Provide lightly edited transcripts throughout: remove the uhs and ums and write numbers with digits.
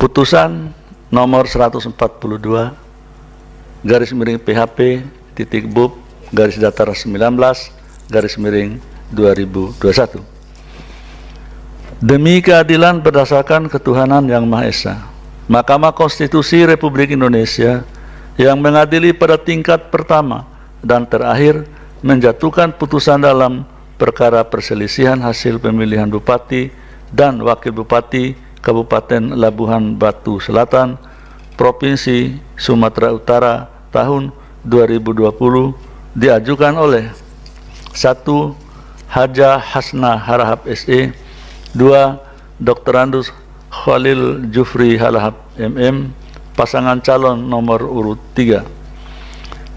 Putusan nomor 142 garis miring PHP titik BUP garis datar 19 garis miring 2021. Demi keadilan berdasarkan ketuhanan yang Maha Esa, Mahkamah Konstitusi Republik Indonesia yang mengadili pada tingkat pertama dan terakhir menjatuhkan putusan dalam perkara perselisihan hasil pemilihan Bupati dan Wakil Bupati Kabupaten Labuhan Batu Selatan, Provinsi Sumatera Utara tahun 2020 diajukan oleh 1. Haja Hasna Harahap SE, 2. Dr. Andus Khalil Jufri Halahap MM, pasangan calon nomor urut 3.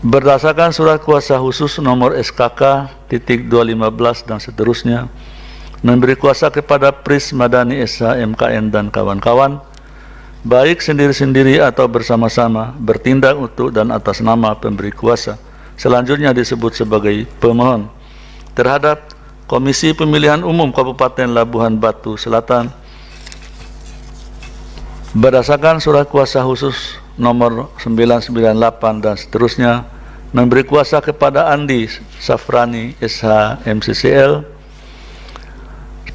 Berdasarkan surat kuasa khusus nomor SKK titik 215 dan seterusnya, memberi kuasa kepada Pris Madani SH MKN dan kawan-kawan, baik sendiri-sendiri atau bersama-sama, bertindak untuk dan atas nama pemberi kuasa, selanjutnya disebut sebagai pemohon, terhadap Komisi Pemilihan Umum Kabupaten Labuhan Batu Selatan, berdasarkan surat kuasa khusus nomor 998 dan seterusnya, memberi kuasa kepada Andi Safrani SH MCCL,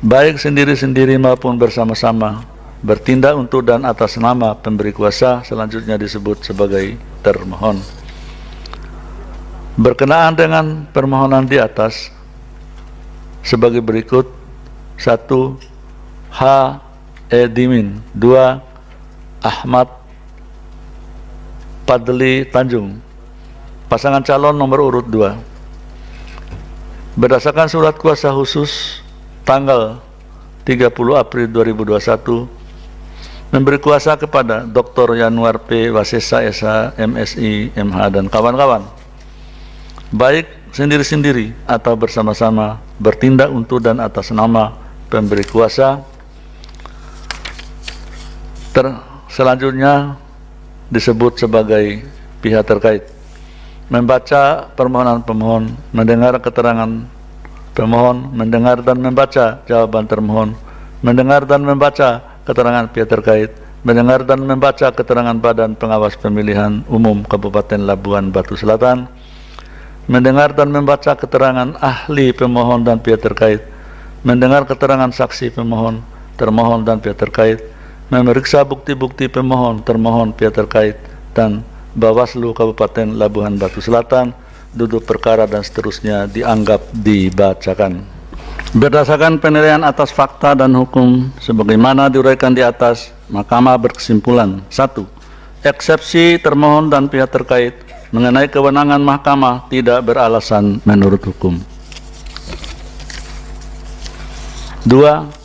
baik sendiri-sendiri maupun bersama-sama, bertindak untuk dan atas nama pemberi kuasa, selanjutnya disebut sebagai termohon. Berkenaan dengan permohonan di atas sebagai berikut: 1. H. E. Dimin, 2. Ahmad Padli Tanjung, pasangan calon nomor urut 2. Berdasarkan surat kuasa khusus tanggal 30 April 2021, memberi kuasa kepada Dr. Yanuar P. Wasesa SH MSI MH dan kawan-kawan, baik sendiri-sendiri atau bersama-sama, bertindak untuk dan atas nama pemberi kuasa. Selanjutnya disebut sebagai pihak terkait. Membaca permohonan pemohon, mendengar keterangan pemohon, mendengar dan membaca jawaban termohon, mendengar dan membaca keterangan pihak terkait, mendengar dan membaca keterangan Badan Pengawas Pemilihan Umum Kabupaten Labuhan Batu Selatan, mendengar dan membaca keterangan ahli pemohon dan pihak terkait, mendengar keterangan saksi pemohon, termohon dan pihak terkait, memeriksa bukti-bukti pemohon, termohon, pihak terkait, dan Bawaslu Kabupaten Labuhan Batu Selatan, duduk perkara dan seterusnya dianggap dibacakan. Berdasarkan penilaian atas fakta dan hukum sebagaimana diuraikan di atas, Mahkamah berkesimpulan: 1. Eksepsi termohon dan pihak terkait mengenai kewenangan Mahkamah tidak beralasan menurut hukum. 2.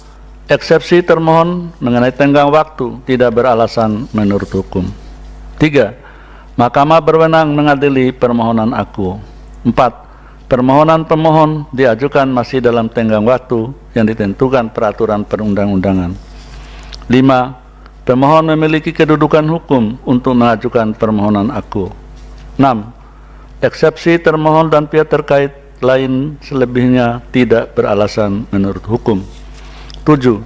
Eksepsi termohon mengenai tenggang waktu tidak beralasan menurut hukum. 3. Mahkamah berwenang mengadili permohonan aku. 4. Permohonan pemohon diajukan masih dalam tenggang waktu yang ditentukan peraturan perundang-undangan. 5. Pemohon memiliki kedudukan hukum untuk mengajukan permohonan aku. 6. Eksepsi termohon dan pihak terkait lain selebihnya tidak beralasan menurut hukum. 7.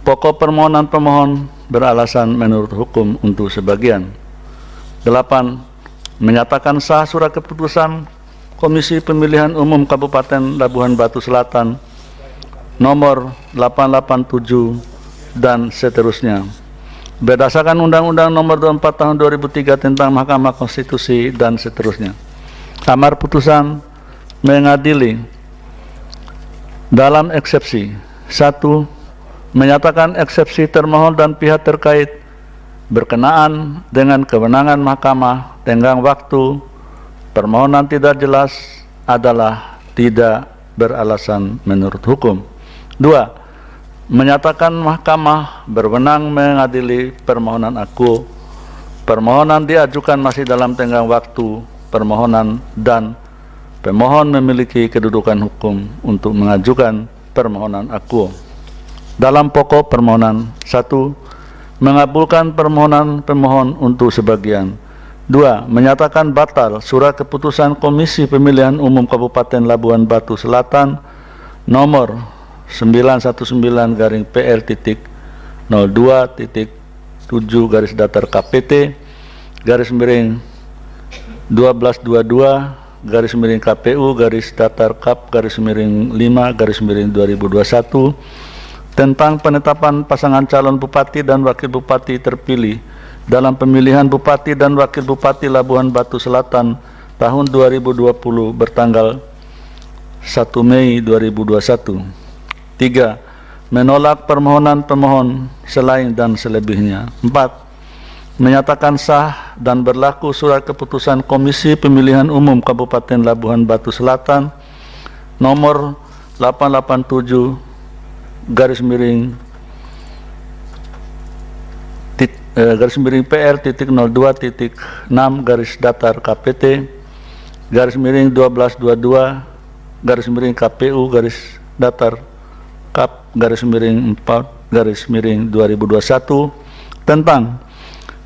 Pokok permohonan pemohon beralasan menurut hukum untuk sebagian. 8. Menyatakan sah surat keputusan Komisi Pemilihan Umum Kabupaten Labuhan Batu Selatan nomor 887 dan seterusnya, berdasarkan Undang-Undang nomor 24 tahun 2003 tentang Mahkamah Konstitusi dan seterusnya. Amar putusan mengadili dalam eksepsi: 1. Menyatakan eksepsi termohon dan pihak terkait berkenaan dengan kewenangan Mahkamah tenggang waktu permohonan tidak jelas adalah tidak beralasan menurut hukum. 2. Menyatakan Mahkamah berwenang mengadili permohonan aku, permohonan diajukan masih dalam tenggang waktu permohonan dan pemohon memiliki kedudukan hukum untuk mengajukan permohonan aku. Dalam pokok permohonan: 1. Mengabulkan permohonan pemohon untuk sebagian. 2. Menyatakan batal surat keputusan Komisi Pemilihan Umum Kabupaten Labuhan Batu Selatan nomor 919/PL.02 7 garis datar KPT garis miring 1222 garis miring KPU garis datar KAP garis miring 5 garis miring 2021 tentang penetapan pasangan calon bupati dan wakil bupati terpilih dalam pemilihan bupati dan wakil bupati Labuhan Batu Selatan tahun 2020 bertanggal 1 Mei 2021. 3. Menolak permohonan pemohon selain dan selebihnya. 4. Menyatakan sah dan berlaku surat keputusan Komisi Pemilihan Umum Kabupaten Labuhan Batu Selatan nomor 887 garis miring PR.02.6 garis datar KPT garis miring 1222 garis miring KPU garis datar KAP garis miring 4 garis miring 2021 tentang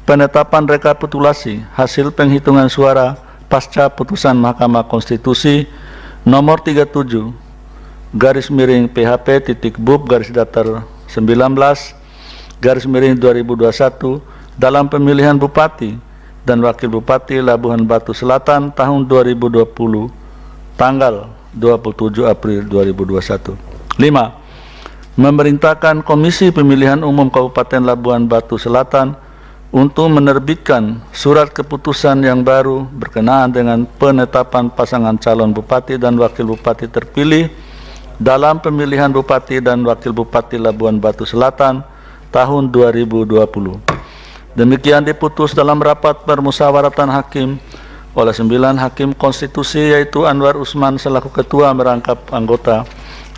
penetapan rekapitulasi hasil penghitungan suara pasca putusan Mahkamah Konstitusi nomor 37 garis miring PHP.BUB garis datar 19 garis miring 2021 dalam pemilihan bupati dan wakil bupati Labuhan Batu Selatan tahun 2020 tanggal 27 April 2021. 5. Memerintahkan Komisi Pemilihan Umum Kabupaten Labuhan Batu Selatan untuk menerbitkan surat keputusan yang baru berkenaan dengan penetapan pasangan calon bupati dan wakil bupati terpilih dalam pemilihan bupati dan wakil bupati Labuhan Batu Selatan tahun 2020. Demikian diputus dalam rapat permusyawaratan hakim oleh 9 hakim konstitusi, yaitu Anwar Usman selaku ketua merangkap anggota,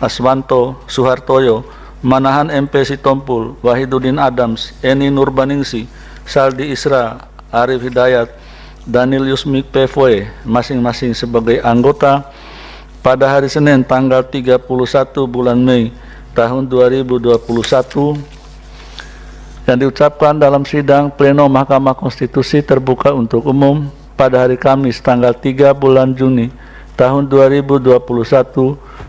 Aswanto Suhartoyo, Manahan MP Sitompul, Wahiduddin Adams, Eni Nurbaningsi, Saldi Isra, Arif Hidayat, Daniel Yusmik PVW masing-masing sebagai anggota pada hari Senin tanggal 31 bulan Mei tahun 2021 yang diucapkan dalam sidang pleno Mahkamah Konstitusi terbuka untuk umum pada hari Kamis tanggal 3 bulan Juni tahun 2021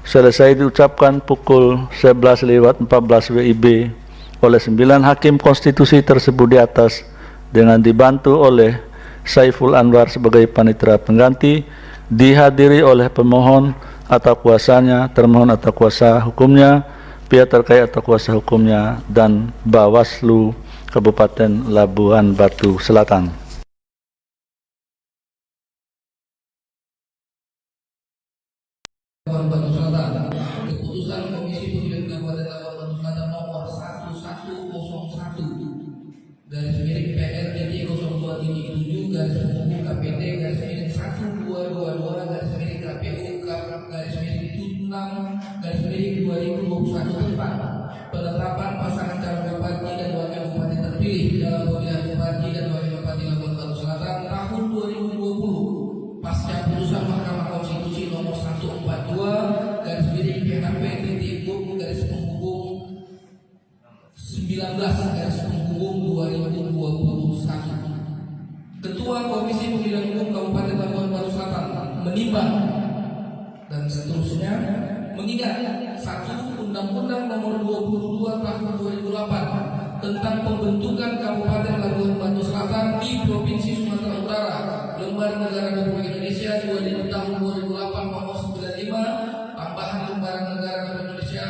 selesai diucapkan pukul 11.14 WIB oleh 9 hakim konstitusi tersebut di atas dengan dibantu oleh Saiful Anwar sebagai panitera pengganti, dihadiri oleh pemohon atau kuasanya, termohon atau kuasa hukumnya, pihak terkait atau kuasa hukumnya, dan Bawaslu Kabupaten Labuhan Batu Selatan. Labuhan Batu Selatan, keputusan Komisi Pemilihan Kabupaten Labuhan Batu Selatan nomor 1101 garis miring PR.02.7 garis miring KPT garis miring 1222 garis miring KPU garis miring 76 garis miring 2021 tentang penetapan pasangan calon bupati dan wakil bupati terpilih dalam pemilihan bupati dan wakil bupati Labuhan Batu Selatan tahun 2020 pasca putusan Mahkamah Konstitusi nomor 142 garis miring PHP.BUB garis penghubung 19 garis penghubung 2021. Ketua Komisi Pemilihan Umum Kabupaten Labuhan Batu Selatan menimbang dan seterusnya mengingat 1. Undang-Undang Nomor 22 Tahun 2008 tentang pembentukan Kabupaten Labuhan Batu Selatan di Provinsi Sumatera Utara, Lembar Negara Republik Indonesia 2 tahun 2008 nomor 95, tambahan Lembaran Negara Republik Indonesia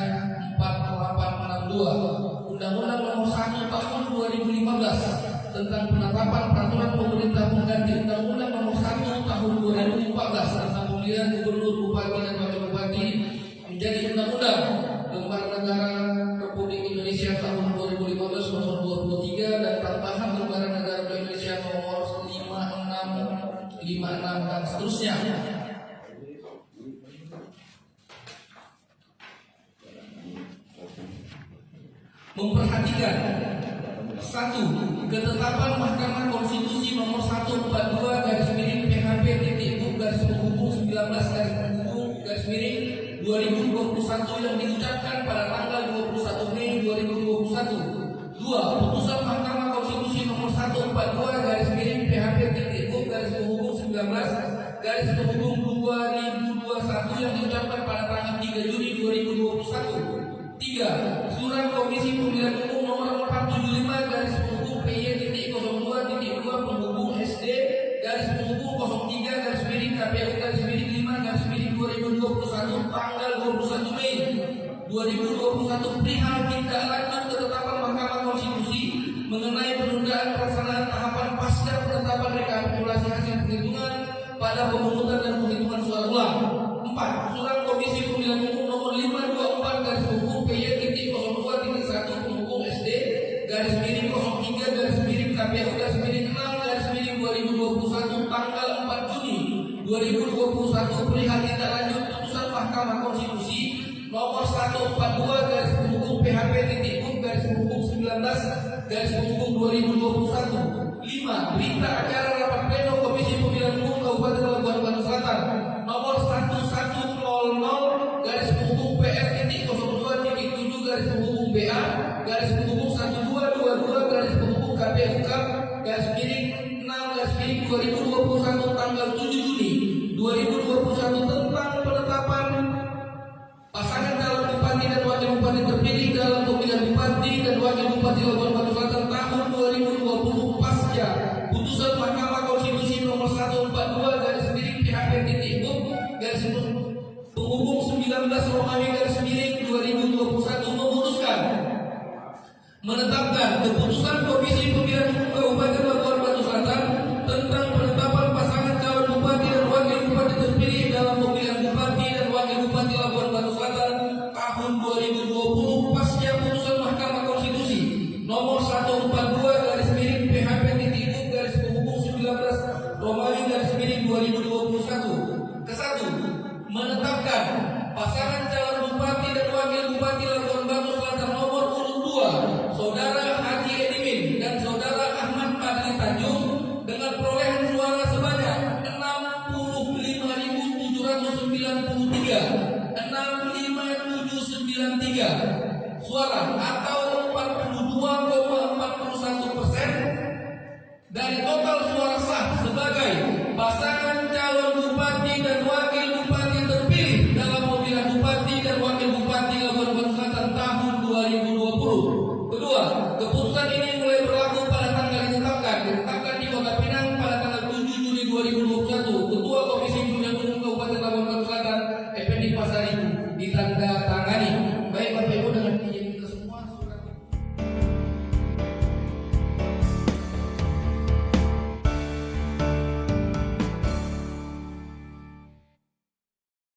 4862, Undang-Undang Nomor 1 Tahun 2015 tentang penetapan peraturan pemerintah pengganti Undang-Undang Nomor 1 Tahun 2014 tentang pemilihan gubernur, bupati, dan wakil bupati menjadi undang-undang Lembar Negara Republik Indonesia tahun 2015 nomor 23 dan tambahan Lembaran Negara Republik Indonesia nomor 56 dan seterusnya. Memperhatikan 1. Ketetapan Mahkamah Konstitusi nomor 142 garis miring PHP.BUB garis penghubung 19 garis penghubung garis miring 2021 yang diucapkan pada tanggal 21 Mei 2021. 2. Putusan Mahkamah Konstitusi nomor 142 garis miring PHP.BUB garis penghubung 19 garis penghubung 2021 yang diucapkan pada tanggal 3 Juni 2021. 3. Surat Komisi Pemilihan Umum nomor 475 garis penghubung PY KPU-5/2021 tanggal 21 Mei 2021 perihal tindak lanjut ketetapan Mahkamah Konstitusi mengenai penundaan pelaksanaan tahapan pasca penetapan rekapitulasi hasil penghitungan pada pemungutan dan penghitungan suara ulang. 4. Surat Komisi Pemilihan Umum nomor 524/02 tanggal 4 Juni 2021 perihal tindak lanjut putusan Mahkamah Konstitusi nomor 142/19/2021. 5. Berita acara rapat pleno Komisi Pemilihan Umum Kabupaten Labuan Batu Selatan nomor 11/PR-1222/KPU-6/2021 tanggal 7 Juni 2021 tentang penetapan pasangan calon bupati dan wakil bupati terpilih dalam pemilihan bupati dan wakil bupati Labuan Batu Selatan tahun 2020 pasca putusan Mahkamah Konstitusi nomor 142/PHP-PHP-19/Romawi-2021 memutuskan menetapkan keputusan Komisi Pemilihan Umum Kabupaten Labuan Batu Selatan tentang penetapan pasangan calon bupati dan wakil bupati terpilih dalam pemilihan bupati dan wakil bupati Labuan Batu Selatan tahun 2020 pasca putusan Mahkamah Konstitusi nomor 142/PHP-19/Romawi-2021. Ke-1. Menetapkan pasangan calon bupati dan wakil bupati Labuan Batu Selatan nomor urut 2 Saudara Haji Edimin dan Saudara Ahmad Fadli Tanjung dengan perolehan suara sebanyak 65.793 suara atau 42,41% dari total suara sah sebagai pasangan calon bupati dan wakil